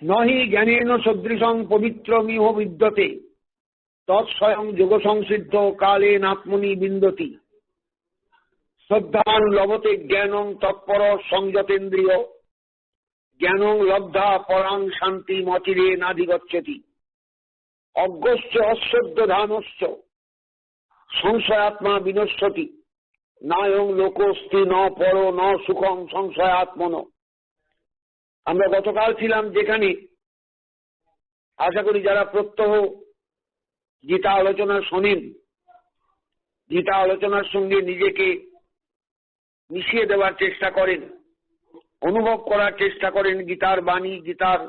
নহি জ্ঞানেন সদৃশং পবিত্রমিহ বিদ্যতে তৎস্বয়ং যোগ সংসিদ্ধ কালেন আত্মনি বিন্দতি। শ্রদ্ধান লভতে জ্ঞানং তৎপর সংযতেন্দ্রিয় জ্ঞানং লব্ধা পরাং শান্তি মচিরে নাধিগচ্ছতি। অজ্ঞশ্চ অশ্রদ্ধ ধানশ্চ সংশয়াত্মা বিনশ্যতি নায়ং লোকস্তি ন পর ন সুখং সংশয়াত্মন। আমরা গতকাল ছিলাম যেখানে, আশা করি যারা প্রত্যহ গীতা আলোচনা শোনেন, গীতা আলোচনার সঙ্গে নিজেকে মিশিয়ে দেওয়ার চেষ্টা করেন, অনুভব করার চেষ্টা করেন গীতার বাণী, গীতার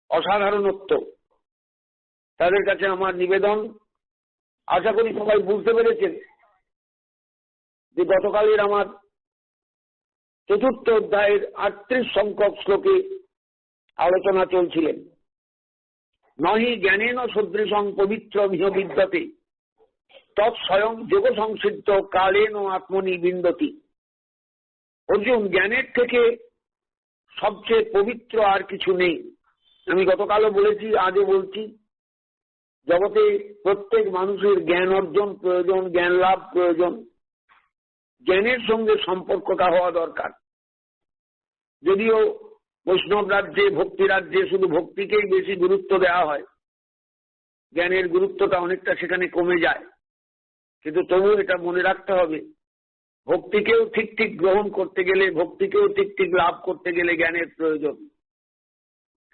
অসাধারণত্ব, তাদের কাছে আমার নিবেদন, আশা করি সবাই বুঝতে পেরেছেন যে গতকালের আমার চতুর্থ অধ্যায়ের 38 সংখ্যক শ্লোকে আলোচনা চলছিলেন। নহি জ্ঞানেন সদৃশং পবিত্রমিহ বিদ্যতে তৎস্বয়ং যোগ সংসিদ্ধ কালেন আত্মনি বিন্দতি। অর্জুন, জ্ঞানের থেকে সবচেয়ে পবিত্র আর কিছু নেই। আমি গতকালও বলেছি, আজও বলছি, জগতে প্রত্যেক মানুষের জ্ঞান অর্জন প্রয়োজন, জ্ঞান লাভ প্রয়োজন, জ্ঞানের সঙ্গে সম্পর্কটা হওয়া দরকার। যদিও বৈষ্ণব রাজ্যে, ভক্তি রাজ্যে শুধু ভক্তিকেই বেশি গুরুত্ব দেওয়া হয়, জ্ঞানের গুরুত্বটা অনেকটা সেখানে কমে যায়, কিন্তু তবু এটা মনে রাখতে হবে, ভক্তিকেও ঠিক ঠিক গ্রহণ করতে গেলে, ভক্তিকেও ঠিক ঠিক লাভ করতে গেলে জ্ঞানের প্রয়োজন।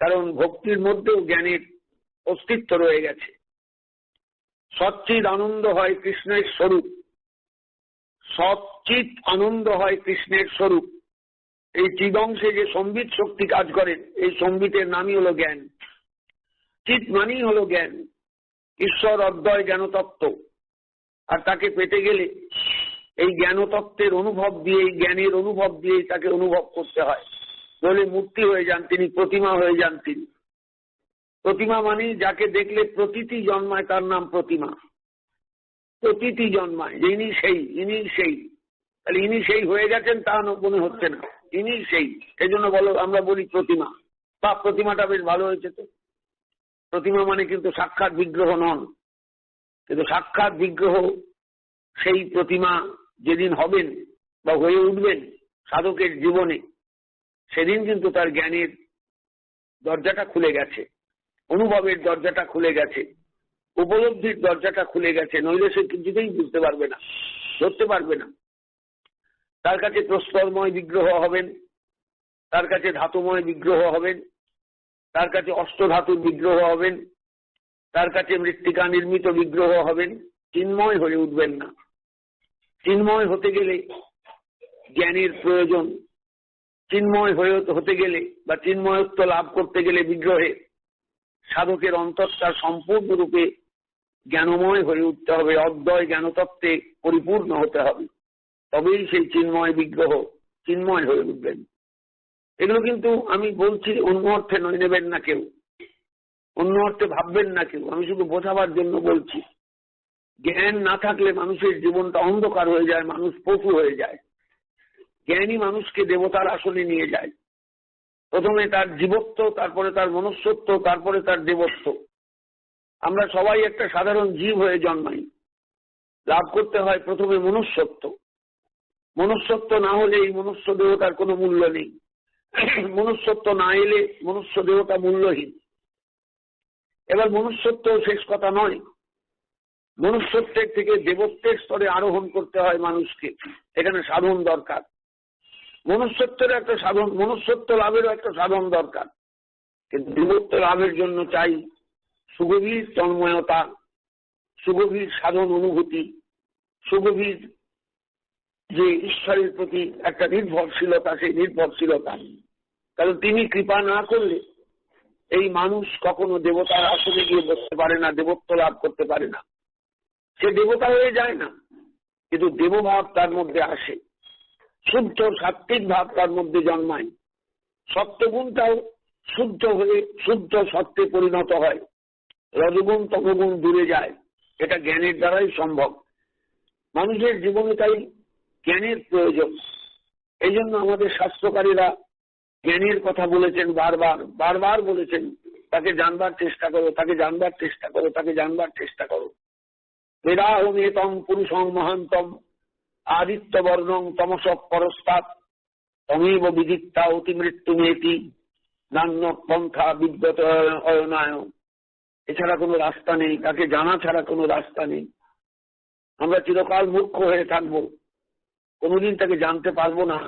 কারণ ভক্তির মধ্যেও জ্ঞানের অস্তিত্ব রয়ে গেছে। সচ্চিৎ আনন্দ হয় কৃষ্ণের স্বরূপ, সচ্চিৎ আনন্দ হয় কৃষ্ণের স্বরূপ। এই চিদংশে যে সম্বিত শক্তি কাজ করেন, এই সম্বিতের নামই হলো জ্ঞান। চিৎ মানেই হলো জ্ঞান, ঈশ্বর অদ্বয় জ্ঞানতত্ত্ব। আর তাকে পেতে গেলে এই জ্ঞানতত্ত্বের অনুভব দিয়ে, জ্ঞানের অনুভব দিয়ে তাকে অনুভব করতে হয়। বলে মূর্তি হয়ে যান তিনি, প্রতিমা হয়ে যান তিনি। প্রতিমা মানেই যাকে দেখলে প্রতীতি জন্মায়, তার নাম প্রতিমা। প্রতীতি জন্মায়, ইনি সেই, ইনি সেই। তাহলে ইনি সেই হয়ে গেছেন তা মনে হচ্ছে না, ইনি সেই। এই জন্য আমরা বলি প্রতিমা, বা প্রতিমাটা বেশ ভালো হয়েছে তো। প্রতিমা মানে কিন্তু সাক্ষাৎ বিগ্রহ নন, কিন্তু সাক্ষাৎ বিগ্রহ সেই প্রতিমা যেদিন হবেন বা হয়ে উঠবেন সাধকের জীবনে, সেদিন কিন্তু তার জ্ঞানের দরজাটা খুলে গেছে, অনুভবের দরজাটা খুলে গেছে, উপলব্ধির দরজাটা খুলে গেছে। নইলে সে কিছুতেই বুঝতে পারবে না, ধরতে পারবে না। তার কাছে প্রস্তরময় বিগ্রহ হবেন, তার কাছে ধাতুময় বিগ্রহ হবেন, তার কাছে অষ্টধাতুর বিগ্রহ হবেন, তার কাছে মৃত্তিকা নির্মিত বিগ্রহ হবেন, চিন্ময় হয়ে উঠবেন না। চিন্ময় হতে গেলে জ্ঞানের প্রয়োজন। চিন্ময় হতে গেলে বা চিন্ময়ত্ব লাভ করতে গেলে বিগ্রহে সাধকের অন্তরটা সম্পূর্ণরূপে জ্ঞানময় হয়ে উঠতে হবে, অদ্বয় জ্ঞানতত্ত্বে পরিপূর্ণ হতে হবে, তবেই সেই চিন্ময় বিগ্রহ চিন্ময় হয়ে উঠবেন। এগুলো কিন্তু আমি বলছি অন্য অর্থে নয়, নেবেন না কেউ, অন্য অর্থে ভাববেন না কেউ, আমি শুধু বোঝাবার জন্য বলছি। জ্ঞান না থাকলে মানুষের জীবনটা অন্ধকার হয়ে যায়, মানুষ পশু হয়ে যায়। জ্ঞানই মানুষকে দেবতার আসনে নিয়ে যায়। প্রথমে তার জীবত্ব, তারপরে তার মনুষ্যত্ব, তারপরে তার দেবত্ব। আমরা সবাই একটা সাধারণ জীব হয়ে জন্মাই, লাভ করতে হয় প্রথমে মনুষ্যত্ব। মনুষ্যত্ব না হলে এই মনুষ্য দেহতার কোনো মূল্য নেই। মনুষ্যত্ব না এলে মনুষ্য দেহতা মূল্যহীন। এবার মনুষ্যত্ব শেষ কথা নয়, মনুষ্যত্বের থেকে দেবত্বের স্তরে আরোহণ করতে হয় মানুষকে। এখানে সাধন দরকার, মনুষ্যত্বের একটা সাধন, মনুষ্যত্ব লাভেরও একটা সাধন দরকার। কিন্তু দেবত্ব লাভের জন্য চাই সুগভীর তন্ময়তা, সুগভীর সাধন অনুভূতি, সুগভীর যে ঈশ্বরের প্রতি একটা নির্ভরশীলতা, সেই নির্ভরশীলতা। কারণ তিনি কৃপা না করলে এই মানুষ কখনো দেবতার আসনে গিয়ে বসতে পারে না, দেবত্ব লাভ করতে পারে না। সে দেবতা হয়ে যায় না, কিন্তু দেবভাব তার মধ্যে আসে, শুদ্ধ সাত্ত্বিক ভাব তার মধ্যে জন্মায়, সত্যগুণটাও শুদ্ধ হয়ে শুদ্ধ সত্যে পরিণত হয়, রজগুণ তমগুণ দূরে যায়। এটা জ্ঞানের দ্বারাই সম্ভব। মানুষের জীবনে তাই জ্ঞানের প্রয়োজন। এই জন্য আমাদের শাস্ত্রকারীরা জ্ঞানের কথা বলেছেন, বারবার বারবার বলেছেন তাকে জানবার চেষ্টা করো, তাকে জানবার চেষ্টা করো, তাকে জানবার চেষ্টা করো। বেদাহমেতং পুরুষং মহান্তম আদিত্য বর্ণং তমস পরস্তাৎ তমেব বিদিত্তা অতি মৃত্যুমেতি নান্য পন্থা বিদ্যত অয়নায়। এছাড়া কোনো রাস্তা নেই, তাকে জানা ছাড়া কোনো রাস্তা নেই। আমরা চিরকাল মূর্খ হয়ে থাকবো, কোনোদিন তাকে জানতে পারবো না।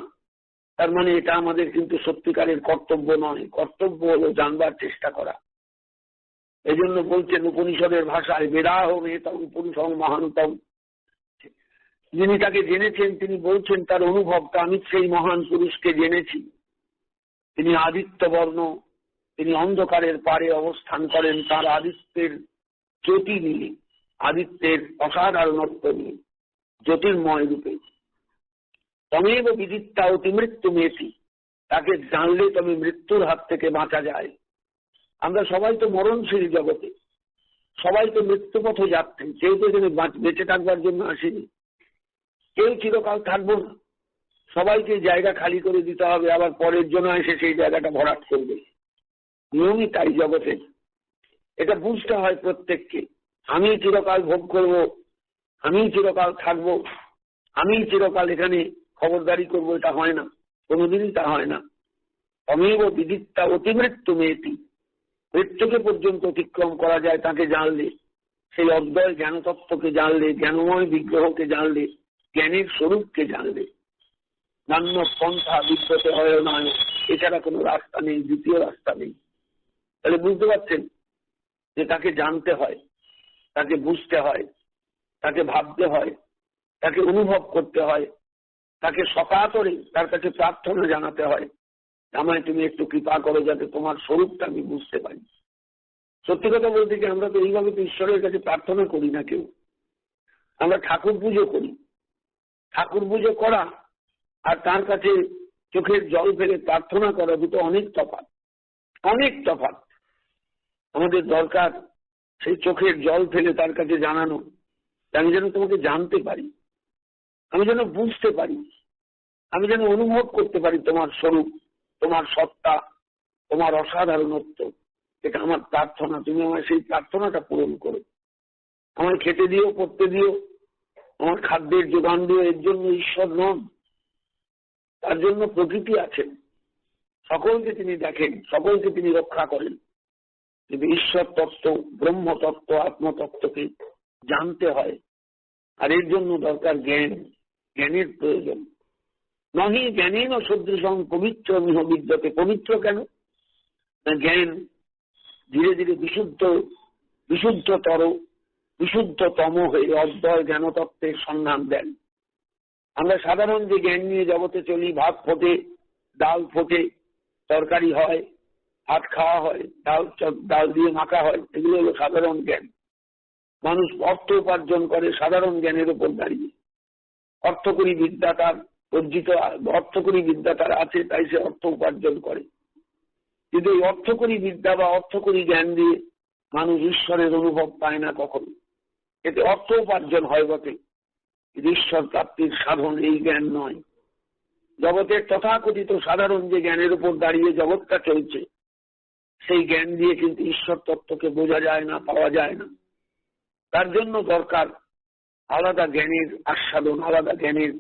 তার মানে এটা আমাদের কিন্তু সত্যিকারের কর্তব্য নয়। কর্তব্য হলো জানবার চেষ্টা করা। এই জন্য বলছেন উপনিষদের ভাষায় বেদাহমেতং পুরুষং মহান্তম। যিনি তাকে জেনেছেন তিনি বলছেন তার অনুভবটা, আমি সেই মহান পুরুষকে জেনেছি। তিনি আদিত্য বর্ণ, তিনি অন্ধকারের পারে অবস্থান করেন, তার আদিত্যের জ্যোতি নিয়ে, আদিত্যের অসাধারণত্ব নিয়ে, জ্যোতির্ময় রূপে। তমেব বিদিত্তা অতি মৃত্যু মেয়েছি, তাকে জানলে তবে মৃত্যুর হাত থেকে বাঁচা যায়। আমরা সবাই তো মরণশীল জগতে, সবাই তো মৃত্যুপথে যাচ্ছেন। কেউ তো এখানে বেঁচে থাকবার জন্য আসেনি, কেউ চিরকাল থাকবো না। সবাইকে জায়গা খালি করে দিতে হবে, আবার পরের জন্য এসে সেই জায়গাটা ভরাট করবে। নিয়মই তাই জগতে, এটা বুঝতে হয় প্রত্যেককে। আমি চিরকাল ভোগ করব, আমি চিরকাল থাকবো, আমি চিরকাল এখানে খবরদারি করবো, এটা হয় না, কোনোদিনই তা হয় না। অমেব বিদিত্তা অতি মৃত্যু মেয়েটি, মৃত্যুকে পর্যন্ত অতিক্রম করা যায় তাকে জানলে, সেই অদ্বয় জ্ঞানতত্ত্বকে জানলে, জ্ঞানময় বিগ্রহকে জানলে, জ্ঞানের স্বরূপকে জানলে। নান্য পন্থা বিদ্যত হয় নয়, এছাড়া কোনো রাস্তা নেই, দ্বিতীয় রাস্তা নেই। তাহলে বুঝতে পারছেন যে তাকে জানতে হয়, তাকে বুঝতে হয়, তাকে ভাবতে হয়, তাকে অনুভব করতে হয়, তাকে সকাতরে তার কাছে প্রার্থনা জানাতে হয়, আমায় তুমি একটু কৃপা করো যাতে তোমার স্বরূপটা আমি বুঝতে পারি। সত্যি কথা বলতে কি, আমরা তো এইভাবে তো ঈশ্বরের কাছে প্রার্থনা করি না কেউ। আমরা ঠাকুর পুজো করি। ঠাকুর পুজো করা আর তার কাছে চোখের জল ফেলে প্রার্থনা করা দুটো অনেক তফাৎ, অনেক তফাৎ। আমাদের দরকার সেই চোখের জল ফেলে তার কাছে জানানো, আমি যেন তোমাকে জানতে পারি, আমি যেন বুঝতে পারি, আমি যেন অনুভব করতে পারি তোমার স্বরূপ, তোমার সত্তা, তোমার অসাধারণত্ব। এটা আমার প্রার্থনা। তুমি আমার সেই প্রার্থনাটা পূরণ করো। আমার খেতে দিও, পড়তে দিও, আমার খাদ্যের যোগান দিও। এর জন্য ঈশ্বর নন, তার জন্য প্রকৃতি আছেন। সকলকে তিনি দেখেন, সকলকে তিনি রক্ষা করেন। কিন্তু ঈশ্বর তত্ত্ব, ব্রহ্ম তত্ত্ব, আত্মতত্ত্বকে জানতে হয়। আর এর জন্য দরকার জ্ঞান, জ্ঞানের প্রয়োজন। নহি জ্ঞানেন সদৃশং পবিত্র মিহ বিদ্যতে। পবিত্র কেন? না, জ্ঞান ধীরে ধীরে বিশুদ্ধতর, বিশুদ্ধতম হয়ে অদ্বয় জ্ঞানতত্ত্বের সন্ধান দেন। আমরা সাধারণ যে জ্ঞান নিয়ে জগতে চলি, ভাত ফোটে, ডাল ফোটে, তরকারি হয়, ভাত খাওয়া হয়, ডাল দিয়ে মাখা হয়, এগুলো হলো সাধারণ জ্ঞান। মানুষ অর্থ উপার্জন করে সাধারণ জ্ঞানের উপর দাঁড়িয়ে। অর্থকরী বিদ্যা তার অর্জিত, অর্থকরী বিদ্যা তার আছে, তাই সে অর্থ উপার্জন করে। কিন্তু এই অর্থকরী বিদ্যা বা অর্থকরী জ্ঞান দিয়ে মানুষ ঈশ্বরের অনুভব পায় না কখনো। এতে অর্থ উপার্জন হয় বটে, ঈশ্বর প্রাপ্তির সাধন এই জ্ঞান নয়। জগতের তথাকথিত সাধারণ যে জ্ঞানের উপর দাঁড়িয়ে জগৎটা চলছে, সেই জ্ঞান দিয়ে কিন্তু ঈশ্বর তত্ত্বকে বোঝা যায় না, পাওয়া যায় না। তার জন্য দরকার আলাদা জ্ঞানের আস্বাদন, আলাদা জ্ঞানের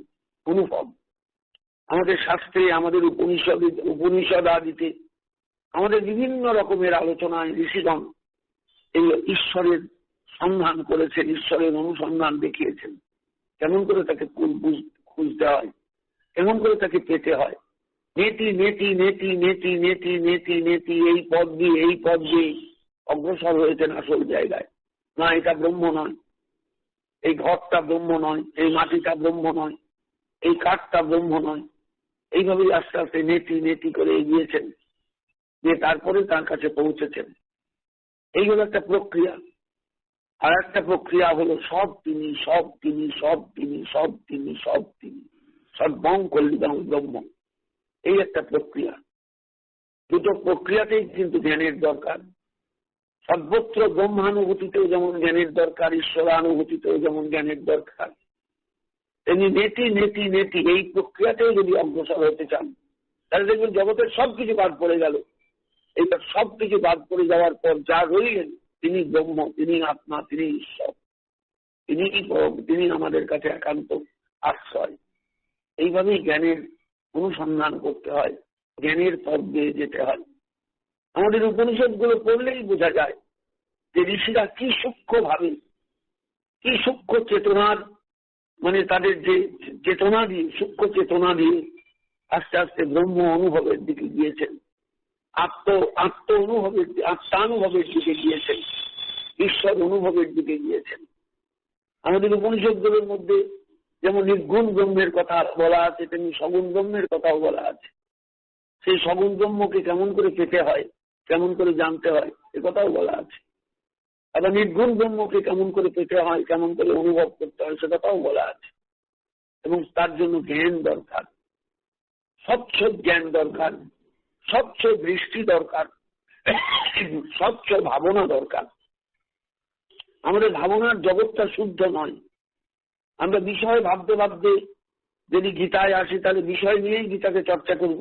অনুভব। আমাদের শাস্ত্রে, আমাদের উপনিষদ আদিতে, আমাদের বিভিন্ন রকমের আলোচনায় ঋষিগণ এই ঈশ্বরের সন্ধান করেছেন, ঈশ্বরের অনুসন্ধান দেখিয়েছেন। কেমন করে তাকে খুঁজতে হয়, কেমন করে তাকে পেতে হয়। নেতি নেতি নেতি নেতি নেতি নেতি নেতি এই পদ দিয়ে অগ্রসর হয়েছেন আসল জায়গায়। না, এটা ব্রহ্ম নয়, এই ঘরটা ব্রহ্ম নয়, এই মাটিটা ব্রহ্ম নয়, এই কাঠটা ব্রহ্ম নয়। এইভাবেই আস্তে আস্তে নেতি নেতি করে এগিয়েছেন, যে তারপরে তার কাছে পৌঁছেছেন। এই হলো একটা প্রক্রিয়া। আর একটা প্রক্রিয়া হলো সব তিনি, সব তিনি, সব তিনি, সব তিনি, সব তিনি, সর্বং কল্যাণ ব্রহ্ম। এই একটা প্রক্রিয়া। দুটো প্রক্রিয়াতেই কিন্তু জ্ঞানের দরকার। সর্বত্র ব্রহ্মানুভূতিতেও যেমন জ্ঞানের দরকার, ঈশ্বরানুভূতিতেও যেমন জ্ঞানের দরকার, তেমনি নেতি নেতি নেতি এই প্রক্রিয়াতেও যদি অগ্রসর হতে চান, তাহলে দেখবেন জগতের সবকিছু বাদ পড়ে গেল। এইবার সবকিছু বাদ পড়ে যাওয়ার পর যা রইলেন তিনি ব্রহ্ম, তিনি আত্মা, তিনি ঈশ্বর, তিনি আমাদের কাছে একান্ত আশ্রয়। এইভাবেই জ্ঞানের অনুসন্ধান করতে হয়, জ্ঞানের পথ দিয়ে যেতে হয়। আমাদের উপনিষদগুলো পড়লেই বোঝা যায় যে ঋষিরা কি সূক্ষ্ম ভাবে, কি সূক্ষ্ম চেতনার, মানে তাদের যে চেতনা দিয়ে, সূক্ষ্ম চেতনা দিয়ে আস্তে আস্তে ব্রহ্ম অনুভবের দিকে গিয়েছেন, আত্মানুভবের দিকে গিয়েছেন, ঈশ্বর অনুভবের দিকে গিয়েছেন। আমাদের উপনিষদগুলোর মধ্যে যেমন নির্গুণ ব্রহ্মের কথা বলা আছে, তেমনি সগুণ ব্রহ্মের কথাও বলা আছে। সেই সগুণ ব্রহ্মকে কেমন করে পেতে হয়, কেমন করে জানতে হয়, এ কথাও বলা আছে। আবার নির্গুণ ব্রহ্মকে কেমন করে পেতে হয়, কেমন করে অনুভব করতে হয়, সে কথাও বলা আছে। এবং তার জন্য জ্ঞান দরকার, স্বচ্ছ জ্ঞান দরকার, স্বচ্ছ দৃষ্টি দরকার, স্বচ্ছ ভাবনা দরকার। আমাদের ভাবনার জগৎটা শুদ্ধ নয়। আমরা বিষয় ভাবতে ভাবতে যদি গীতায় আসি তাহলে বিষয় নিয়েই গীতাকে চর্চা করব,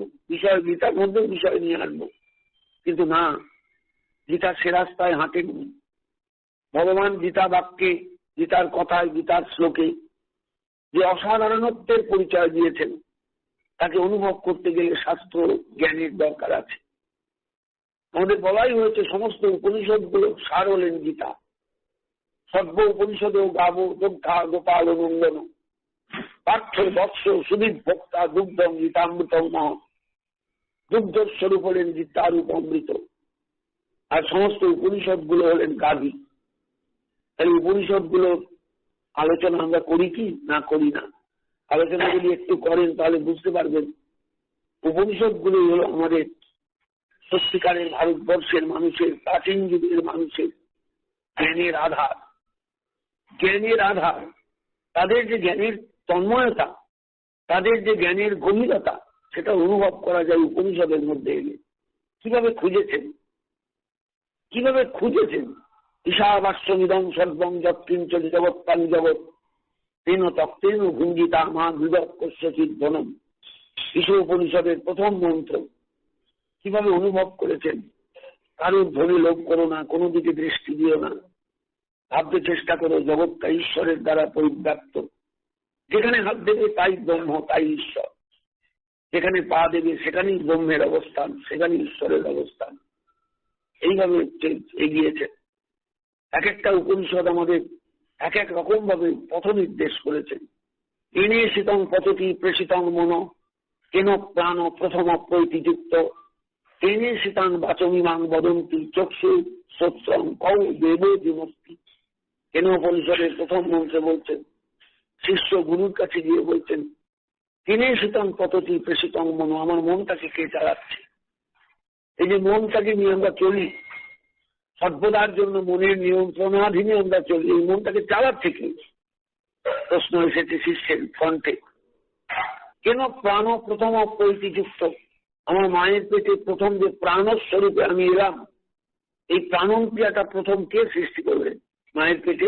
গীতার মধ্যে বিষয় নিয়ে আসবো। কিন্তু না, গীতা সে রাস্তায় হাঁটেননি। ভগবান গীতা বাক্যে, গীতার কথায়, গীতার শ্লোকে যে অসাধারণত্বের পরিচয় দিয়েছেন, তাকে অনুভব করতে গেলে শাস্ত্র জ্ঞানের দরকার আছে। আমাদের বলাই হয়েছে সমস্ত উপনিষদগুলো সার হলেন গীতা। সর্ব উপনিষদেও গাব দগ্ধা গোপাল নন্দন পার্থ বৎস সুদীপ ভোক্তা দুগ্ধম গীতামৃতম মহ। দুগ্ধ স্বরূপ হলেন গীতারূপ অমৃত। আর সমস্ত উপনিষদগুলো হলেন গাভী। তাহলে উপনিষদগুলো আলোচনা আমরা করি কি না করি না? আলোচনা যদি একটু করেন তাহলে বুঝতে পারবেন উপনিষদগুলোই হলো আমাদের সত্যিকারের ভারতবর্ষের মানুষের, প্রাচীন যুগের মানুষের জ্ঞানের আধার। জ্ঞানের আধার, তাদের যে জ্ঞানের তন্ময়তা, তাদের যে জ্ঞানের গভীরতা, সেটা অনুভব করা যায় উপনিষদের মধ্যে এলে। কিভাবে খুঁজেছেন, কিভাবে খুঁজেছেন? ঈশাবাস্যমিদং সর্বং যৎকিঞ্চ জগৎকাল জগৎ তেন তক্তেন ভুঞ্জিতা মা বিদক্ষস্যচিৎ ধনম। ঈশ উপনিষদের প্রথম মন্ত্র কিভাবে অনুভব করেছেন? কারোর ধনে লোভ করো না, কোনো দিকে দৃষ্টি দিও না, ভাবতে চেষ্টা করো জগৎটা ঈশ্বরের দ্বারা পরিব্যাপ্ত। যেখানে হাত দেবে তাই ব্রহ্ম, তাই ঈশ্বর। যেখানে পা দেবে সেখানেই ব্রহ্মের অবস্থান, সেখানে ঈশ্বরের অবস্থান। এইভাবে এগিয়েছে। এক একটা উপনিষদ আমাদের এক এক রকম ভাবে পথ নির্দেশ করেছেন। এনে শীতং পথতি প্রেষিতং মন কেন প্রাণ প্রথম প্রৈতিযুক্ত এনে শীতাং বাচমিমাং বদন্তি চক্ষু সত্সং কৌ দেব জীবস্তি। কেন উপনিষদের প্রথম মন্ত্রে বলছেন, শিষ্য গুরুর কাছে গিয়ে বলছেন, কেনে শীতং পথতি প্রেষিতং মন, আমার মনটাকে কে চালাচ্ছে? এই যে মনটাকে নিয়ে আমরা চলি, সর্বদার জন্য মনের নিয়ন্ত্রণাধীনে আমরা চলি, এই মনটাকে চালাচ্ছে কি? প্রশ্ন এসেছে শিষ্যের ফ্রন্টে। কেন প্রাণ প্রথম অপ্রীতিযুক্ত, আমার মায়ের পেটে প্রথম যে প্রাণস্বরূপে আমি এলাম, এই প্রাণন ক্রিয়াটা প্রথম কে সৃষ্টি করলেন? মায়ের পেটে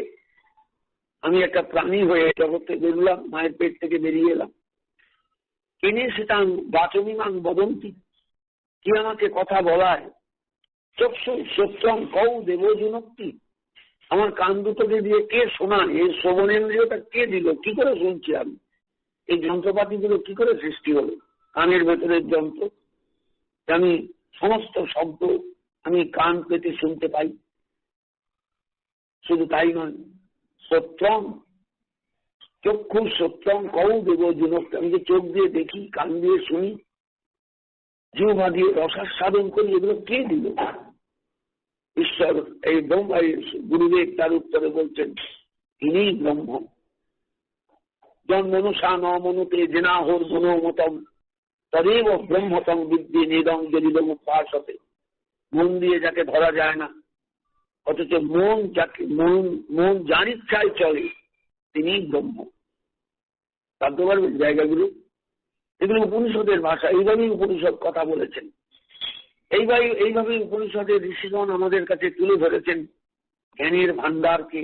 আমি একটা প্রাণী হয়ে জগতে বেরোলাম, মায়ের পেট থেকে বেরিয়ে এলাম। কেনে সেটাং বাচমিমাং বদন্তি, কি আমাকে কথা বলায়? চক্ষু সত্যং কৌ দেবজনক্তি, আমার কান দুটোকে দিয়ে কে শোনায়? এই শ্রবণেন্দ্রিয়টা কে দিল? কি করে শুনছি আমি? এই যন্ত্রপাতিগুলো কি করে সৃষ্টি হলো? কানের ভেতরের যন্ত্র, আমি সমস্ত শব্দ আমি কান পেতে শুনতে পাই। শুধু তাই নয়, সত্যং চক্ষু সত্যং কৌ দেবজনক্তি, আমি যে চোখ দিয়ে দেখি, কান দিয়ে শুনি, জিহ্বা দিয়ে রসাস্বাদন করি, এগুলো কে দিল? ঈশ্বর। এই ব্রহ্ম, গুরুদেব তার উত্তরে বলছেন, ইনিই ব্রহ্ম। জন্মনুষা ন মনুতে জেনাহোর মনোমতম তদেব ব্রহ্মতম বিদ্যে নিদং জলিদম উপাসতে। মন দিয়ে যাকে ধরা যায় না, অথচ মন যার ইচ্ছায় চলে, তিনি ব্রহ্ম। ভাবতে পারবেন জায়গাগুলো? এগুলো উপনিষদের ভাষা। এইভাবেই উপনিষদ কথা বলেছেন। এইভাবে উপনিষদের ঋষিগণ আমাদের কাছে তুলে ধরেছেন জ্ঞানের ভান্ডারকে,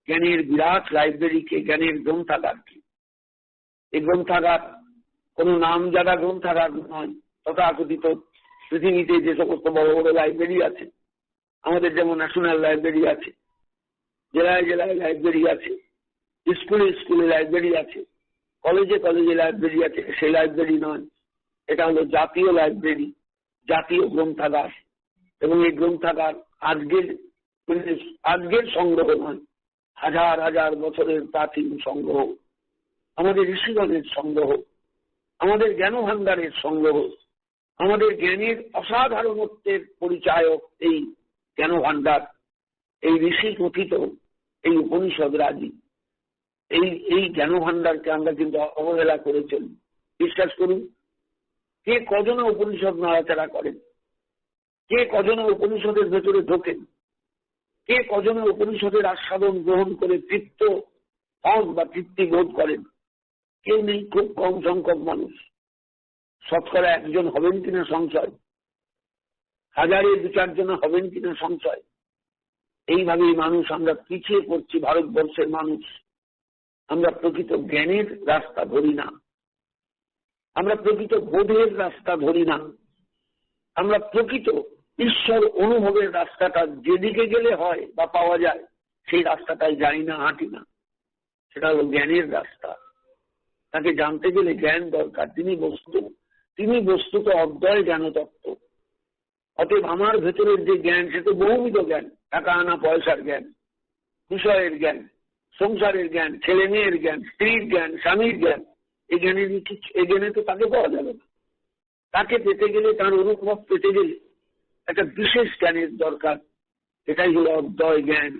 জ্ঞানের বিরাট লাইব্রেরিকে, জ্ঞানের গ্রন্থাগারকে। এই গ্রন্থাগার কোনো নাম যারা গ্রন্থাগার নয়, তথাকথিত পৃথিবীতে যে সমস্ত বড় বড় লাইব্রেরি আছে, আমাদের যেমন ন্যাশনাল লাইব্রেরি আছে, জেলায় জেলায় লাইব্রেরি আছে, স্কুলে স্কুলে লাইব্রেরি আছে, কলেজে কলেজে লাইব্রেরি আছে, সেই লাইব্রেরি নয়, এটা হলো জাতীয় লাইব্রেরি, জাতীয় গ্রন্থাগার। এবং এই গ্রন্থাগার আজকের সংগ্রহ নয়, হাজার হাজার বছরের প্রাচীন সংগ্রহ, আমাদের ঋষিগণের সংগ্রহ, আমাদের জ্ঞান ভাণ্ডারের সংগ্রহ, আমাদের জ্ঞানের অসাধারণত্বের পরিচায়ক এই জ্ঞান ভাণ্ডার, এই ঋষি কথিত এই উপনিষদ রাজি, এই জ্ঞান ভাণ্ডারকে আমরা কিন্তু অবহেলা করে চলি। বিশ্বাস করুন, কে কজনে উপনিষদ নাড়াচাড়া করেন, কে কজনে উপনিষদের ভেতরে ঢোকেন, কে কজনে উপনিষদের আস্বাদন গ্রহণ করে তৃপ্ত হন বা তৃপ্তি বোধ করেন? কেউ নেই, খুব কম সংখ্যক মানুষ। শতকরা একজন হবেন কিনা সংশয়, হাজারে দু চারজন হবেন কিনা সংশয়। এইভাবেই মানুষ আমরা পিছিয়ে পড়ছি। ভারতবর্ষের মানুষ আমরা প্রকৃত জ্ঞানের রাস্তা ধরি না, আমরা প্রকৃত বোধের রাস্তা ধরি না, আমরা প্রকৃত ঈশ্বর অনুভবের রাস্তাটা যেদিকে গেলে হয় বা পাওয়া যায় সেই রাস্তাটাই জানি না, হাঁটি না। সেটা হলো জ্ঞানের রাস্তা। তাকে জানতে গেলে জ্ঞান দরকার। তিনি বস্তুত অদ্বয় জ্ঞানতত্ত্ব। অতএব আমার ভেতরের যে জ্ঞান, সে তো বহুবিধ জ্ঞান, টাকা আনা পয়সার জ্ঞান, বিষয়ের জ্ঞান, সংসারের জ্ঞান, ছেলে মেয়ের জ্ঞান, স্ত্রীর জ্ঞান, স্বামীর জ্ঞান। এই জ্ঞানে তো তাকে পাওয়া যাবে না। তাকে পেতে গেলে, তার অনুভব পেতে গেলে একটা বিশেষ জ্ঞানের দরকার। এটাই হলো অদ্বয় জ্ঞান,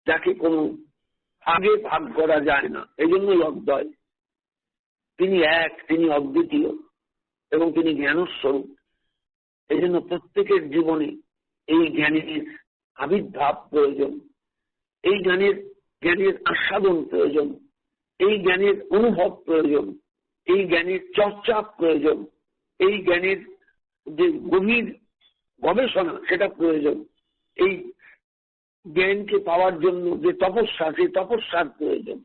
যাকে কোনো আগে ভাগ করা যায় না। এই জন্যই অদ্বয়। তিনি এক, তিনি অদ্বিতীয় এবং তিনি জ্ঞানস্বরূপ। এই জন্য প্রত্যেকের জীবনে এই জ্ঞানের আবির্ভাব প্রয়োজন, এই জ্ঞানের আস্বাদন প্রয়োজন, এই জ্ঞানের অনুভব প্রয়োজন, এই জ্ঞানের চর্চা প্রয়োজন, এই জ্ঞানের যে গভীর গবেষণা সেটা প্রয়োজন। এই জ্ঞানকে পাওয়ার জন্য যে তপস্যা, সেই তপস্যার প্রয়োজন।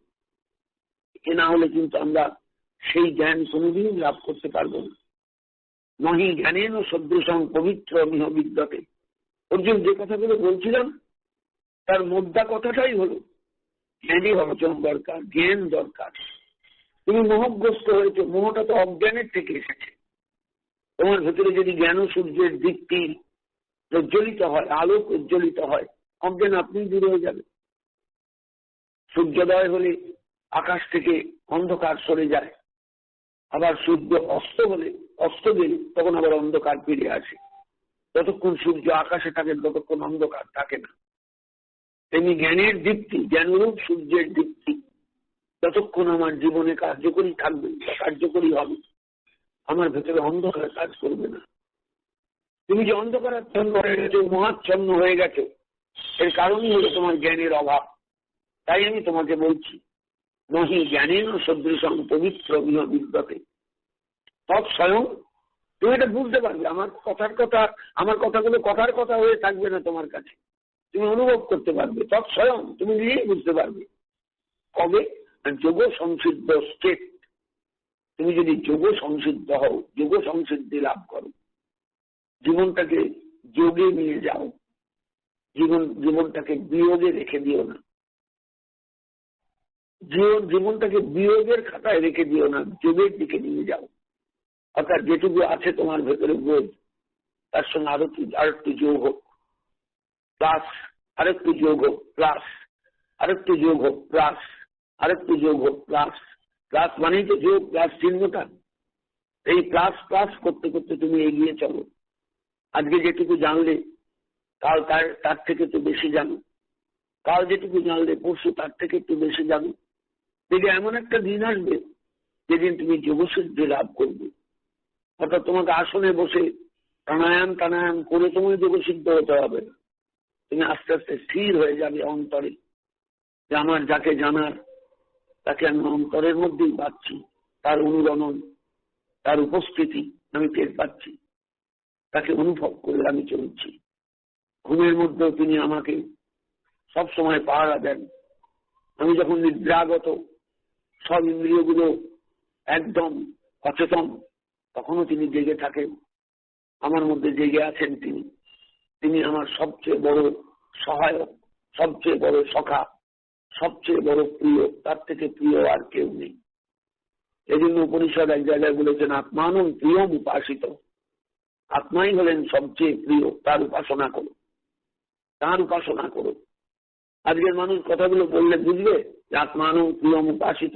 এ না হলে কিন্তু আমরা সেই জ্ঞান কোনোদিন লাভ করতে পারবো না। নহি জ্ঞানেন সদৃশং পবিত্র মিহ বিদ্যতে। অর্জুন যে কথাগুলো বলছিলাম তার মোদ্দা কথাটাই হলো জ্ঞানী অর্জন দরকার, জ্ঞান দরকার। তুমি মোহগ্রস্ত হয়েছে, মোহটা তো অজ্ঞানের থেকে এসেছে। তোমার ভেতরে যদি জ্ঞান সূর্যের দীপ্তি প্রজ্বলিত হয়, আলোক উজ্জ্বলিত হয়, অজ্ঞান আপনি দূর হয়ে যাবে। সূর্যোদয় হলে আকাশ থেকে অন্ধকার সরে যায়, আবার সূর্য অস্ত গেলে তখন আবার অন্ধকার ফিরে আসে। যতক্ষণ সূর্য আকাশে থাকে ততক্ষণ অন্ধকার থাকে না। তেমনি জ্ঞানের দীপ্তি, জ্ঞানরূপ সূর্যের দীপ্তি যতক্ষণ আমার জীবনে কার্যকরী থাকবে, কার্যকরী হবে, আমার ভেতরে অন্ধকার কাজ করবে না। তুমি যে অন্ধকারাচ্ছন্ন হয়ে গেছো, মহাচ্ছন্ন হয়ে গেছো, এর কারণই হলো তোমার জ্ঞানের অভাব। তাই আমি তোমাকে বলছি, নহি জ্ঞানেন সদৃশং পবিত্র মিহ বিদ্যতে। তৎস্বয়ং তুমি এটা বুঝতে পারবে। আমার কথাগুলো কথার কথা হয়ে থাকবে না তোমার কাছে, তুমি অনুভব করতে পারবে। তৎস্বয়ং তুমি নিজেই বুঝতে পারবে। কবে? যোগ সংসিদ্ধ স্টেট। তুমি যদি যোগ সংসিদ্ধ হও, যোগ সংসিদ্ধি লাভ করো, জীবনটাকে যোগে নিয়ে যাও, জীবনটাকে বিয়োগে রেখে দিও না, জীবনটাকে বিয়োগের খাতায় রেখে দিও না, যোগের দিকে নিয়ে যাও। অর্থাৎ যেটুকু আছে তোমার ভেতরে বোধ, তার সঙ্গে আরেকটু যোগ হোক, প্লাস আরেকটু যোগ হোক, প্লাস আরেকটু যোগ হোক, প্লাস আরেকটু যোগ হোক, প্লাস প্লাস মানেই তো যোগ, প্লাস চিহ্নটা। এই প্লাস প্লাস করতে করতে তুমি এগিয়ে চলো। আজকে যেটুকু জানলে কাল তার থেকে একটু বেশি জানো, কাল যেটুকু জানলে পরশু তার থেকে একটু বেশি জানো। দেখে এমন একটা দিন আসবে যেদিন তুমি যোগসিদ্ধি লাভ করবে। অর্থাৎ তোমাকে আসনে বসে প্রাণায়াম করে তোমাকে যোগসিদ্ধ হতে হবে না। তুমি আস্তে আস্তে স্থির হয়ে যাবে অন্তরে, যে আমার যাকে জানার তাকে আমি অন্তরের মধ্যেই পাচ্ছি, তার অনুরণন, তার উপস্থিতি আমি টের পাচ্ছি, তাকে অনুভব করে আমি চলছি। ঘুমের মধ্যেও তিনি আমাকে সবসময় পাহারা দেন। আমি যখন নিদ্রাগত, সব ইন্দ্রিয়গুলো একদম অচেতন, তখনও তিনি জেগে থাকেন। আমার মধ্যে জেগে আছেন তিনি। তিনি আমার সবচেয়ে বড় সহায়ক, সবচেয়ে বড় সখা, সবচেয়ে বড় প্রিয়। তার থেকে প্রিয় আর কেউ নেই। এই জন্য উপনিষদ এক জায়গায় বলেছেন, আত্মানং প্রিয়ম উপাসিত। আত্মাই হলেন সবচেয়ে প্রিয়, তার উপাসনা করো, তার উপাসনা করো। আজকের মানুষ কথাগুলো বললে বুঝবে যে আত্মানং প্রিয়ম উপাসিত।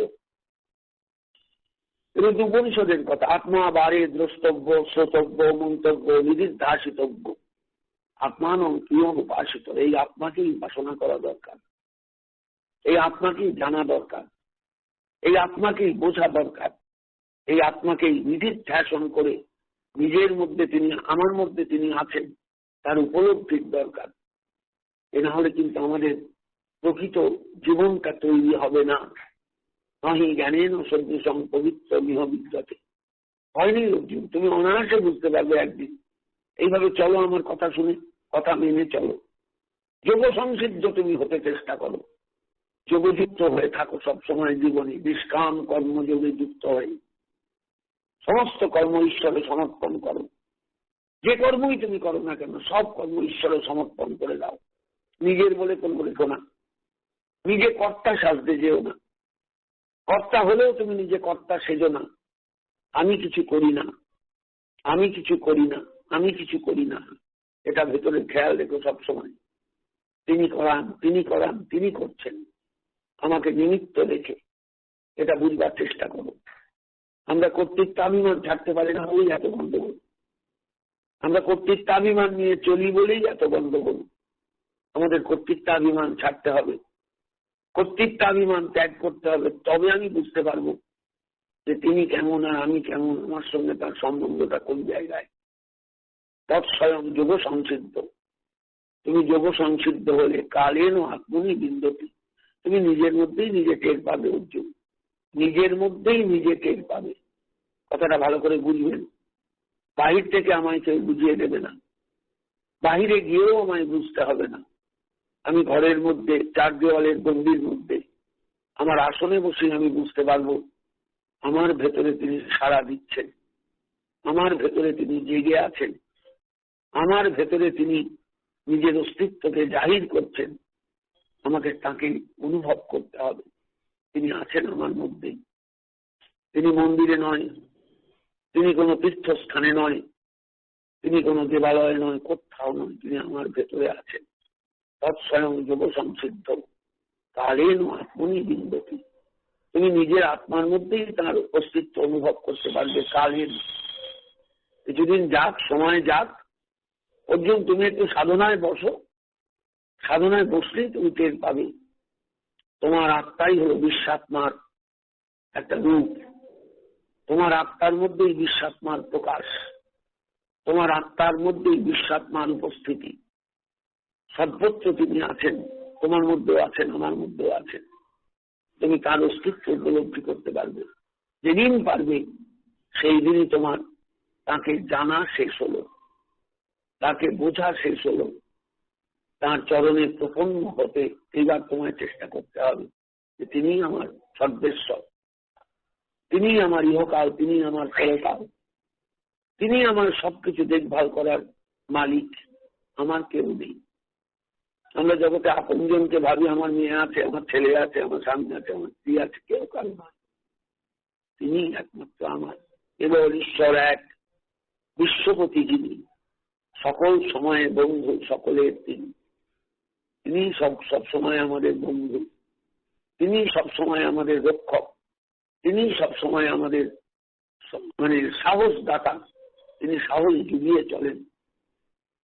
কিন্তু উপনিষদের কথা, আত্মা বারে দ্রষ্টব্য, শ্রোতব্য, মন্তব্য, নিদিধ্যাসিতব্য। আত্মানং প্রিয়ম উপাসিত। এই আত্মাকেই উপাসনা করা দরকার, এই আত্মাকেই জানা দরকার, এই আত্মাকেই বোঝা দরকার, এই আত্মাকেই নিদিধ্যাসন করে নিজের মধ্যে তিনি, আমার মধ্যে তিনি আছেন, তার উপলব্ধির দরকার। এ না হলে কিন্তু আমাদের প্রকৃত জীবনটা তৈরি হবে না। নহি জ্ঞানেন সদৃশং পবিত্র মিহ বিদ্যতে। হয়নি অর্জুন, তুমি অনায়াসে বুঝতে পারবে একদিন। এইভাবে চলো, আমার কথা শুনে, কথা মেনে চলো। যোগ সংসিদ্ধ তুমি হতে চেষ্টা করো, যোগযুক্ত হয়ে থাকো সবসময় জীবনে, নিষ্কাম কর্মযোগে যুক্ত হয়ে সমস্ত কর্ম ঈশ্বরে সমর্পণ করো। যে কর্মই তুমি করো না কেন, সব কর্ম ঈশ্বরে সমর্পণ করে দাও। নিজের বলে কোনো রেখো না, নিজে কর্তা সাজতে যেও না। কর্তা হলেও তুমি নিজে কর্তা সেজো না। আমি কিছু করি না, আমি কিছু করি না, আমি কিছু করি না, এটা ভেতরে খেয়াল রেখো সবসময়। তিনি করান, তিনি করান, তিনি করছেন, আমাকে নিমিত্ত রেখে এটা বুঝবার চেষ্টা করো। আমরা কর্তৃত্বাভিমান ছাড়তে পারি না বলেই এত গন্ডগোল। আমরা কর্তৃত্বাভিমান নিয়ে চলি বলেই এত গন্ডগোল। আমাদের কর্তৃত্বাভিমান ছাড়তে হবে, কর্তৃত্বাভিমান ত্যাগ করতে হবে। তবে আমি বুঝতে পারবো যে তিনি কেমন আর আমি কেমন, আমার সঙ্গে তার সম্বন্ধটা কোন জায়গায়। তৎস্বয়ং যোগ সংসিদ্ধ। তুমি যোগ সংসিদ্ধ হলে কালেন আত্মনি বিন্দতি। তুমি নিজের মধ্যেই নিজে টের পাবে অর্জুন, নিজের মধ্যেই নিজে টের পাবে। কথাটা ভালো করে বুঝবেন। বাহির থেকে আমায় কেউ বুঝিয়ে দেবে না, বাহিরে গিয়েও আমায় বুঝতে হবে না। আমি ঘরের মধ্যে, চার দেওয়ালের গণ্ডির মধ্যে, আমার আসনে বসে আমি বুঝতে পারবো আমার ভেতরে তিনি সাড়া দিচ্ছেন, আমার ভেতরে তিনি জেগে আছেন, আমার ভেতরে তিনি নিজের অস্তিত্বকে জাহির করছেন। আমাকে তাকে অনুভব করতে হবে, তিনি আছেন আমার মধ্যেই। তিনি মন্দিরে নয়, তিনি কোনো তীর্থস্থানে নয়, তিনি কোনো দেবালয়ে নয়, কোথাও নয়, তিনি আমার ভেতরে আছেন। তৎস্বয়ং যোগ সংসিদ্ধ কালেন আত্মনি বিন্দতি। তুমি নিজের আত্মার মধ্যেই তার অস্তিত্ব অনুভব করতে পারবে কালেন। কিছুদিন যাক, সময় যাক। অর্জুন, তুমি একটু সাধনায় বসো, সাধনায় বসলেই তুমি টের পাবে তোমার আত্মাই হলো বিশ্বাত্মার একটা রূপ। তোমার আত্মার মধ্যেই বিশ্বাত্মার প্রকাশ, তোমার আত্মার মধ্যেই বিশ্বাত্মার উপস্থিতি। সর্বত্র তিনি আছেন, তোমার মধ্যেও আছেন, আমার মধ্যেও আছেন। তুমি তার অস্তিত্ব উপলব্ধি করতে পারবে। যেদিন পারবে সেই দিনই তোমার তাকে জানা শেষ হলো, তাকে বোঝা শেষ হলো। তার চরণে প্রপন্ন হতে এইবার তোমায় চেষ্টা করতে হবে যে তিনি আমার সর্বেশ্বর, তিনি আমার ইহকাল, তিনি আমার পরকাল, তিনি আমার সবকিছু দেখভাল করার মালিক, আমার কেউ নেই। আমরা জগতে আপনজনকে ভাবি, আমার মেয়ে আছে, আমার ছেলে আছে, আমার স্বামী আছে, আমার স্ত্রী আছে, কেউ কারো নয়। তিনি একমাত্র আমার। কেবল ঈশ্বর এক, বিশ্বপতি যিনি, সকল সময়ে বন্ধু, সকলের তিনি। তিনি সবসময় আমাদের বন্ধু, তিনি সবসময় আমাদের রক্ষক, তিনি সবসময় আমাদের সাহস দাতা। তিনি সাহস জুগিয়ে চলেন।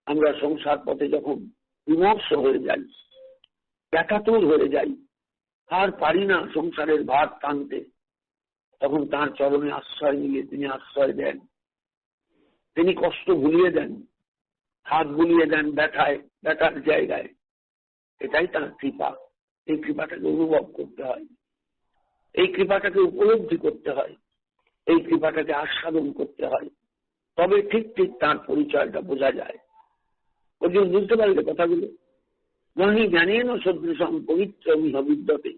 আমরা সংসার পথে যখন বিমর্ষ হয়ে যাই, একাতুর হয়ে যাই, আর পারি না সংসারের ভার টানতে, তখন তার চরণে আশ্রয় নিয়ে তিনি আশ্রয় দেন। তিনি কষ্ট ভুলিয়ে দেন, হাত বুলিয়ে দেন ব্যথার জায়গায়। এটাই তার কৃপা। এই কৃপাটাকে অনুভব করতে হয়, এই কৃপাটাকে উপলব্ধি করতে হয়, এই কৃপাটাকে আস্বাদন করতে হয়। তবে ঠিক ঠিক তার পরিচয়টা বোঝা যায়। অর্জুন বুঝতে পারলে কথাগুলো? নহি জ্ঞানেন সদৃশং পবিত্র মিহ বিদ্যতে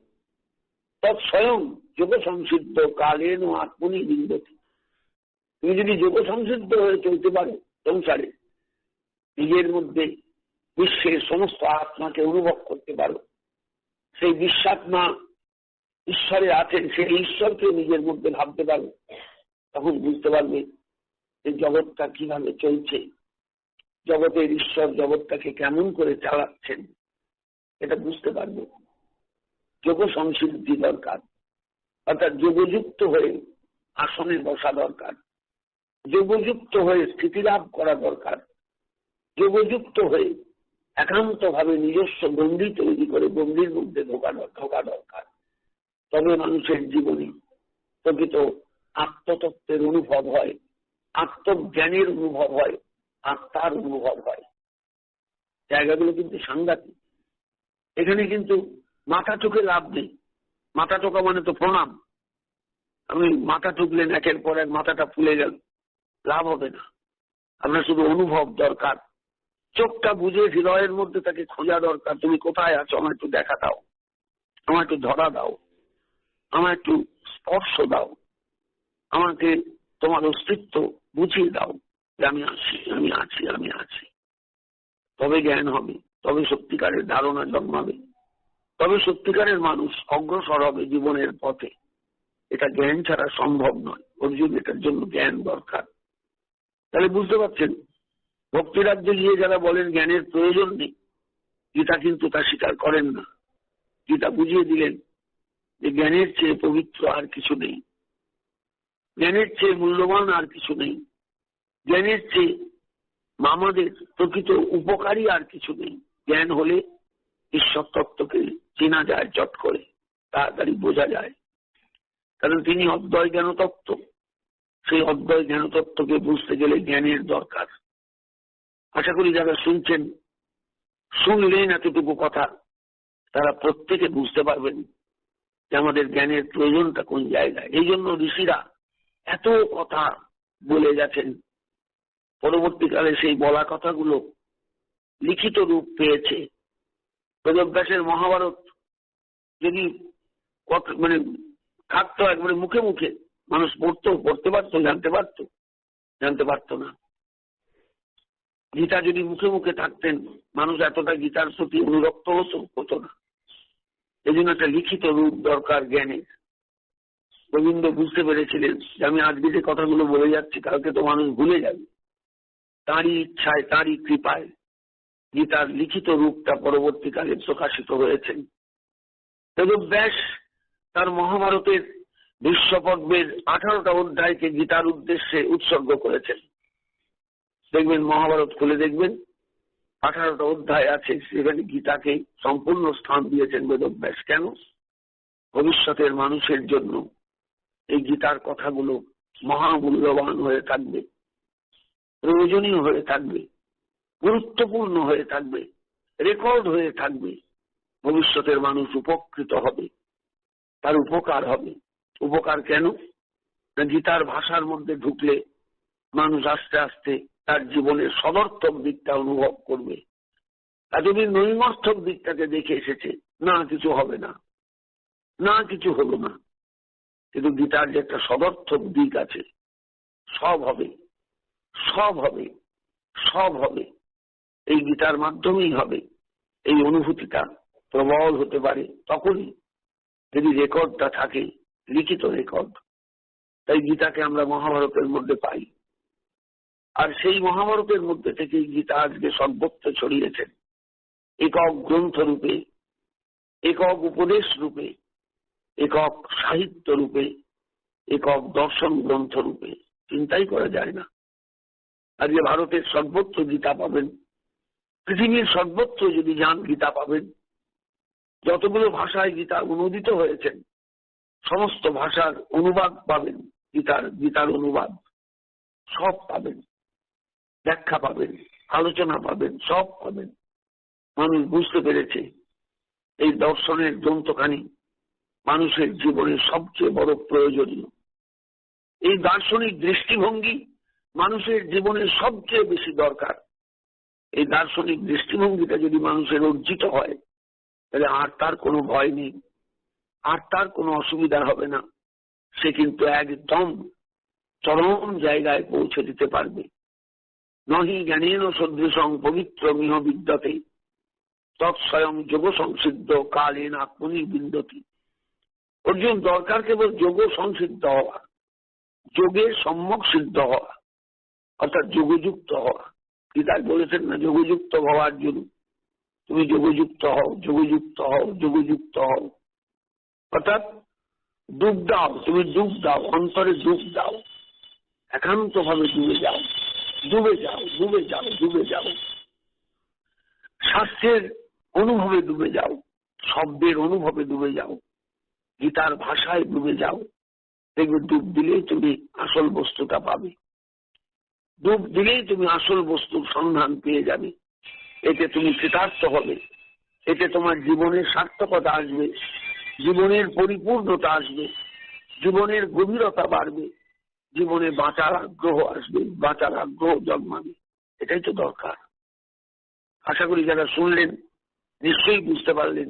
তৎস্বয়ং যোগ সংসিদ্ধ কালেন আত্মনি বিন্দতি। তুমি যদি যোগ সংসিদ্ধ হয়ে চলতে পারো সংসারে, নিজের মধ্যে বিশ্বের সমস্ত আত্মাকে অনুভব করতে পারো, সেই বিশ্বাত্মা ঈশ্বরে আছেন, সেই ঈশ্বরকে নিজের মধ্যে ভাবতে পারো, তখন বুঝতে পারবে যে জগৎটা কিভাবে চলছে, জগতের ঈশ্বর জগৎটাকে কেমন করে চালাচ্ছেন, এটা বুঝতে পারবে। যোগ সংসিদ্ধি দরকার, অর্থাৎ যোগযুক্ত হয়ে আসনে বসা দরকার, যোগযুক্ত হয়ে স্থিতিলাভ করা দরকার, যোগযুক্ত হয়ে একান্ত ভাবে নিজস্ব গণ্ডি তৈরি করে গণ্ডির মধ্যে ঢোকা দরকার। তবে মানুষের জীবনে প্রকৃত আত্মতত্ত্বের অনুভব হয়, আত্মজ্ঞানের অনুভব হয়, আত্মার অনুভব হয়। জায়গাগুলো কিন্তু সাংঘাতিক। এখানে কিন্তু মাথা চোখে লাভ নেই। মাথা চোখা মানে তো প্রণাম। আপনি মাথা চুকলেন, একের পর এক মাথাটা ফুলে গেল, লাভ হবে না। আপনার শুধু অনুভব দরকার। চোখটা বুঝে হৃদয়ের মধ্যে তাকে খোঁজা দরকার। তুমি কোথায় আছো, আমার একটু দেখা দাও, আমার একটু ধরা দাও, আমার একটু স্পর্শ দাও, আমাকে তোমার অস্তিত্ব বুঝিয়ে দাও যে আমি আছি, আমি আছি, আমি আছি। তবে জ্ঞান হবে, তবে সত্যিকারের ধারণা জন্মাবে, তবে সত্যিকারের মানুষ অগ্রসর হবে জীবনের পথে। এটা জ্ঞান ছাড়া সম্ভব নয়। অর্জুন, এটার জন্য জ্ঞান দরকার। তাহলে বুঝতে পারছেন, ভক্তিরাজ্যে গিয়ে যারা বলেন জ্ঞানের প্রয়োজন নেই, গীতা কিন্তু তা স্বীকার করেন না। গীতা বুঝিয়ে দিলেন যে জ্ঞানের চেয়ে পবিত্র আর কিছু নেই, জ্ঞানের চেয়ে মূল্যবান আর কিছু নেই, জ্ঞানের চেয়ে আমাদের প্রকৃত উপকারী আর কিছু নেই। জ্ঞান হলে ঈশ্বর তত্ত্বকে চেনা যায়, চট করে তাড়াতাড়ি বোঝা যায়। কারণ তিনি অদ্বয় জ্ঞানতত্ত্ব। সেই অদ্বয় জ্ঞানতত্ত্বকে বুঝতে গেলে জ্ঞানের দরকার। আশা করি যারা শুনছেন, শুনলেন এতটুকু কথা, তারা প্রত্যেকে বুঝতে পারবেন যে আমাদের জ্ঞানের প্রয়োজনটা কোন জায়গায়। এই জন্য ঋষিরা এত কথা বলে গেছেন। পরবর্তীকালে সেই বলা কথাগুলো লিখিত রূপ পেয়েছে। বেদব্যাসের মহাভারত যদি মানে থাকতো একবারে মুখে মুখে, মানুষ পড়তে পারতো, জানতে পারতো না। গীতা যদি মুখে মুখে থাকতেন, মানুষ এতটা গীতার প্রতি অনুরক্ত হতো না। এই জন্য একটা লিখিত রূপ দরকার জ্ঞানের। গোবিন্দ বুঝতে পেরেছিলেন যে আমি আজকে যে কথাগুলো বলে যাচ্ছি, কালকে তো মানুষ ভুলে যাবে। তাঁরই ইচ্ছায়, তাঁরই কৃপায় গীতার লিখিত রূপটা পরবর্তীকালে প্রকাশিত হয়েছেন। বেদব্যাস তার মহাভারতের বিশ্ব পর্বের 18টা অধ্যায়কে গীতার উদ্দেশ্যে উৎসর্গ করেছেন। দেখবেন, মহাভারত খুলে দেখবেন, 18টা অধ্যায় আছে, সেখানে গীতাকে সম্পূর্ণ স্থান দিয়েছেন বেদব্যাস। কেন? ভবিষ্যতের মানুষের জন্য এই গীতার কথাগুলো মহামূল্যবান হয়ে থাকবে, প্রয়োজনীয় হয়ে থাকবে, গুরুত্বপূর্ণ হয়ে থাকবে, রেকর্ড হয়ে থাকবে। ভবিষ্যতের মানুষ উপকৃত হবে, তার উপকার হবে। উপকার কেন? গীতার ভাষার মধ্যে ঢুকলে মানুষ আস্তে আস্তে তার জীবনের সদর্থক দিকটা অনুভব করবে। আর যদি নৈমর্থক দিকটাকে দেখে এসেছে, না কিছু হবে না, না কিছু হলো না, কিন্তু গীতার যে একটা সদর্থক দিক আছে, সব হবে, সব হবে, সব হবে, এই গীতার মাধ্যমেই হবে। এই অনুভূতিটা প্রবল হতে পারে তখনই যদি রেকর্ডটা থাকে, লিখিত রেকর্ড। তাই গীতাকে আমরা মহাভারতের মধ্যে পাই। আর সেই মহাভারতের মধ্যে থেকে গীতা আজকে সর্বত্র ছড়িয়েছেন, একক গ্রন্থ রূপে, একক উপদেশ রূপে, একক সাহিত্য রূপে, একক দর্শন গ্রন্থ রূপে। চিন্তাই করা যায় না। আজকে ভারতের সর্বত্র গীতা পাবেন, পৃথিবীর সর্বত্র যদি যান গীতা পাবেন। যতগুলো ভাষায় গীতা অনুদিত হয়েছেন, সমস্ত ভাষার অনুবাদ পাবেন, গীতার অনুবাদ সব পাবেন, ব্যাখ্যা পাবেন, আলোচনা পাবেন, সব পাবেন। মানুষ বুঝতে পেরেছে এই দর্শনের গ্রন্থখানি মানুষের জীবনের সবচেয়ে বড় প্রয়োজনীয়। এই দার্শনিক দৃষ্টিভঙ্গি মানুষের জীবনের সবচেয়ে বেশি দরকার। এই দার্শনিক দৃষ্টিভঙ্গিটা যদি মানুষের অর্জিত হয়, তাহলে আর তার কোনো ভয় নেই, আর তার কোনো অসুবিধা হবে না। সে কিন্তু একদম চরম জায়গায় পৌঁছে দিতে পারবে। নহি জ্ঞানেন সদৃশং পবিত্র মিহ বিদ্যতে তৎস্বয়ং যোগ সংসিদ্ধ কালেন আত্মনি বিন্দতি। অর্জুন, দরকার কেবল যোগ সংসিদ্ধ হওয়া, যোগে সম্যক সিদ্ধ হওয়া, অর্থাৎ যোগযুক্ত হওয়া। গীতায় বলেছেন না, যোগযুক্ত হওয়ার জন্য তুমি যোগযুক্ত হও, যোগযুক্ত হও, যোগযুক্ত হও। অর্থাৎ ডুব দাও, তুমি ডুব দাও, অন্তরে ডুব দাও, একান্ত ভাবে ডুবে যাও, ডুবে যাও, ডুবে যাও, ডুবে যাও। শাস্ত্রের অনুভবে ডুবে যাও, শব্দের অনুভবে ডুবে যাও, গীতার ভাষায় ডুবে যাও। দেখবে ডুব দিলেই তুমি আসল বস্তুটা পাবে, ডুব দিলেই তুমি আসল বস্তুর সন্ধান পেয়ে যাবে। এতে তুমি কৃতার্থ হবে, এতে তোমার জীবনের সার্থকতা আসবে, জীবনের পরিপূর্ণতা আসবে, জীবনের গভীরতা বাড়বে, জীবনে বাঁচার আগ্রহ আসবে, বাঁচার আগ্রহ জন্মাবে। এটাই তো দরকার। আশা করি যারা শুনলেন নিশ্চয়ই বুঝতে পারলেন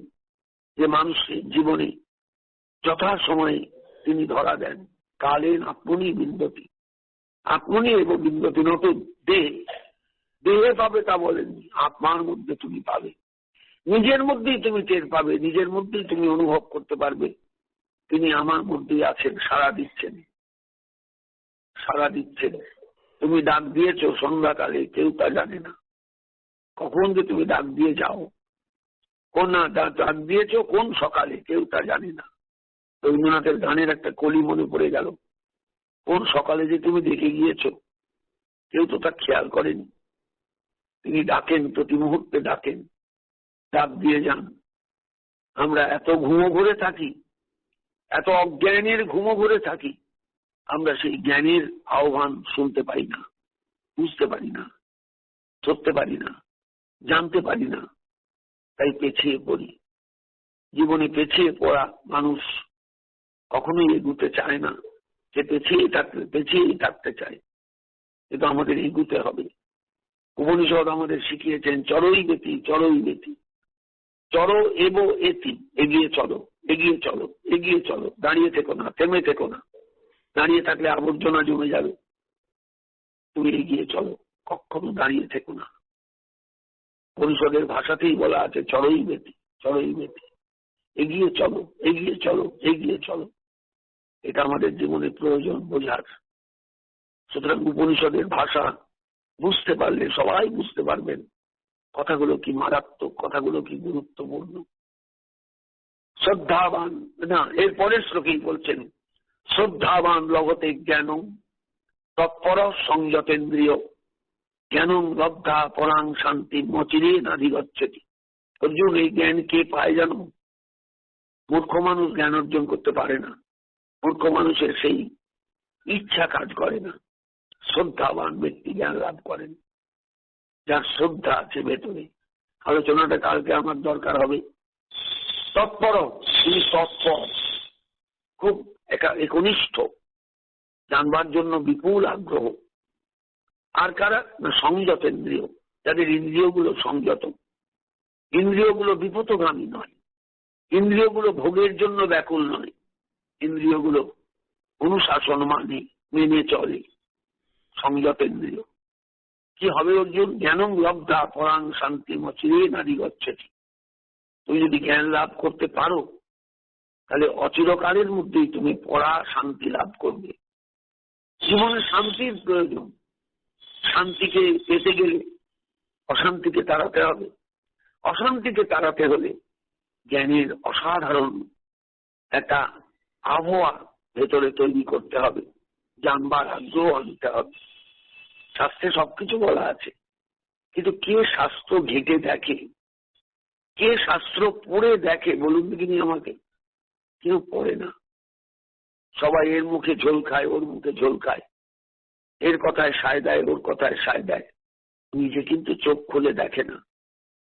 যে মানুষের জীবনে যথাসময়ে তিনি ধরা দেন। কালেন আপনি বিন্দতি, আপনি এবং বিন্দতি। নতুন দেহে পাবে তা বলেননি, আত্মার মধ্যে তুমি পাবে, নিজের মধ্যেই তুমি টের পাবে, নিজের মধ্যেই তুমি অনুভব করতে পারবে তিনি আমার মধ্যেই আছেন, সাড়া দিচ্ছেন, সাড়া দিচ্ছেন। তুমি ডাক দিয়েছ সন্ধ্যাকালে, কেউ তা জানে না। কখন যে তুমি ডাক দিয়ে যাও, কোন ডাক দিয়েছ কোন সকালে, কেউ তা জানে না। রবীন্দ্রনাথের গানের একটা কলি মনে পড়ে গেল, কোন সকালে যে তুমি দেখে গিয়েছ, কেউ তো তা খেয়াল করেনি। তিনি ডাকেন, প্রতি মুহূর্তে ডাকেন, ডাক দিয়ে যান। আমরা এত ঘুমো ঘুরে থাকি, এত অজ্ঞানের ঘুমো ঘুরে থাকি, আমরা সেই জ্ঞানের আহ্বান শুনতে পাই না, বুঝতে পারি না, ধরতে পারি না, জানতে পারি না। তাই পেছিয়ে পড়ি। জীবনে পেছিয়ে পড়া মানুষ কখনোই এগুতে চায় না, সে পেছিয়েই থাকতে চায়। কিন্তু আমাদের এগুতে হবে। উপনিষদ আমাদের শিখিয়েছেন চরই গতি, চরই গতি, চর এব এতি, এগিয়ে চলো, এগিয়ে চলো, এগিয়ে চলো, দাঁড়িয়ে থেকো না, থেমে থেকো না। দাঁড়িয়ে থাকলে আবর্জনা জমে যাবে। তুমি এগিয়ে চলো, কখনো দাঁড়িয়ে থেকো না। পরিষদের ভাষাতেই বলা আছে চরই গতি, চরই গতি, এগিয়ে চলো, এগিয়ে চলো, এগিয়ে চলো। এটা আমাদের জীবনে প্রয়োজন বোঝার। সুতরাং উপনিষদের ভাষা বুঝতে পারলে সবাই বুঝতে পারবেন কথাগুলো কি মারাত্মক, কথাগুলো কি গুরুত্বপূর্ণ। শ্রদ্ধাবান, না, এর পরের শ্লোকেই বলছেন শ্রদ্ধাবান লভতে জ্ঞান তৎপর সংযতেন্দ্রিয় জ্ঞানং লব্ধা পরাং শান্তি মচিরে নাধিগচ্ছতি। অর্জুন, এই জ্ঞান কে পায় জানো? মূর্খ মানুষ জ্ঞান অর্জন করতে পারে না। মূর্খ মানুষের সেই ইচ্ছা কাজ করে না। শ্রদ্ধাবান ব্যক্তি জ্ঞান লাভ করেন, যার শ্রদ্ধা আছে ভেতরে। আলোচনাটা কালকে আমার দরকার হবে। তৎপর, তিনি তৎপর, খুব একনিষ্ঠ, জানবার জন্য বিপুল আগ্রহ। আর কারা? না, সংযতেন্দ্রিয়, যাদের ইন্দ্রিয়গুলো সংযত, ইন্দ্রিয়গুলো বিপথগামী নয়, ইন্দ্রিয়গুলো ভোগের জন্য ব্যাকুল নয়, ইন্দ্রিয়গুলো অনুশাসন মানে মেনে চলে, সংযতেন্দ্রিয়। কি হবে অর্জুন? জ্ঞানং লব্ধা পরাং শান্তি মচিরে নাধিগচ্ছতি। তুমি যদি জ্ঞান লাভ করতে পারো, তাহলে অচিরকালের মধ্যেই তুমি পড়া শান্তি লাভ করবে। জীবনে শান্তির প্রয়োজন। শান্তিকে পেতে গেলে অশান্তিকে তাড়াতে হবে। অশান্তিকে তাড়াতে হলে জ্ঞানের অসাধারণ একটা আবহাওয়া ভেতরে তৈরি করতে হবে, জানবার আগ্রহ আনতে হবে। শাস্ত্রে সবকিছু বলা আছে, কিন্তু কে শাস্ত্র ঘেঁটে দেখে, কে শাস্ত্র পড়ে দেখে বলুন দেখিনি আমাকে? কেউ পড়ে না। সবাই এর মুখে ঝোল খায়, ওর মুখে ঝোল খায়, এর কথায় সায় দেয়, ওর কথায় সায় দেয়, নিজে কিন্তু চোখ খুলে দেখে না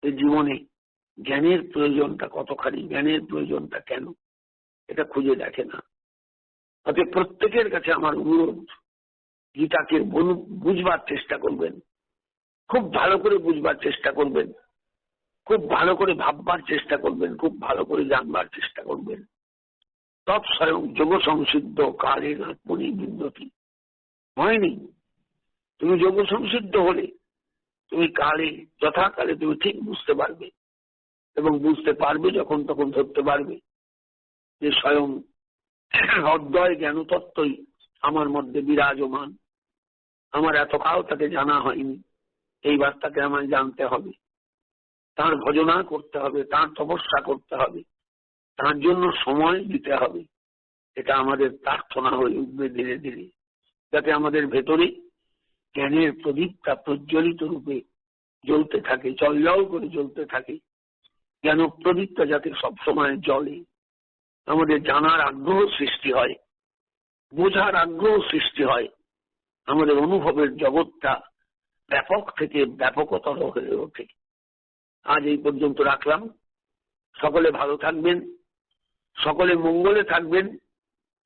এই জীবনে জ্ঞানের প্রয়োজনটা কতখানি, জ্ঞানের প্রয়োজনটা কেন, এটা খুঁজে দেখে না। তাতে প্রত্যেকের কাছে আমার অনুরোধ, গীতাকে বুঝবার চেষ্টা করবেন, খুব ভালো করে বুঝবার চেষ্টা করবেন, খুব ভালো করে ভাববার চেষ্টা করবেন, খুব ভালো করে জানবার চেষ্টা করবেন। তৎস্বয়ং যোগ সংসিদ্ধ কালেন আত্মনি বিন্দতি। ভয় নেই। তুমি যোগ সংসিদ্ধ হলে তুমি কালে যথাকালে তুমি ঠিক বুঝতে পারবে, এবং বুঝতে পারবে যখন তখন ধরতে পারবে যে স্বয়ং অদ্বয় জ্ঞানতত্ত্বই আমার মধ্যে বিরাজমান। আমার এতকাল তাকে জানা হয়নি, এইবার তাকে আমায় জানতে হবে, তার ভজনা করতে হবে, তার তপস্যা করতে হবে, তার জন্য সময় দিতে হবে। এটা আমাদের প্রার্থনা হয়ে উঠবে ধীরে ধীরে, যাতে আমাদের ভেতরে জ্ঞানের প্রদীপটা প্রজ্বলিত রূপে জ্বলতে থাকে, জল করে জ্বলতে থাকে। জ্ঞান প্রদীপটা যাতে সবসময় জ্বলে, আমাদের জানার আগ্রহ সৃষ্টি হয়, বোঝার আগ্রহ সৃষ্টি হয়, আমাদের অনুভবের জগৎটা ব্যাপক থেকে ব্যাপকতর হয়ে ওঠে। আজ এই পর্যন্ত রাখলাম। সকলে ভালো থাকবেন, সকলে মঙ্গলে থাকবেন,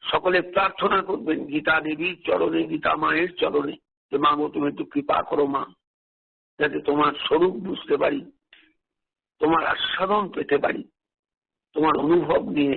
সকলে প্রার্থনা করবেন গীতা দেবীর চরণে, গীতা মায়ের চরণে, যে মা গো তুমি একটু কৃপা করো মা, যাতে তোমার স্বরূপ বুঝতে পারি, তোমার আস্বাদন পেতে পারি, তোমার অনুভব নিয়ে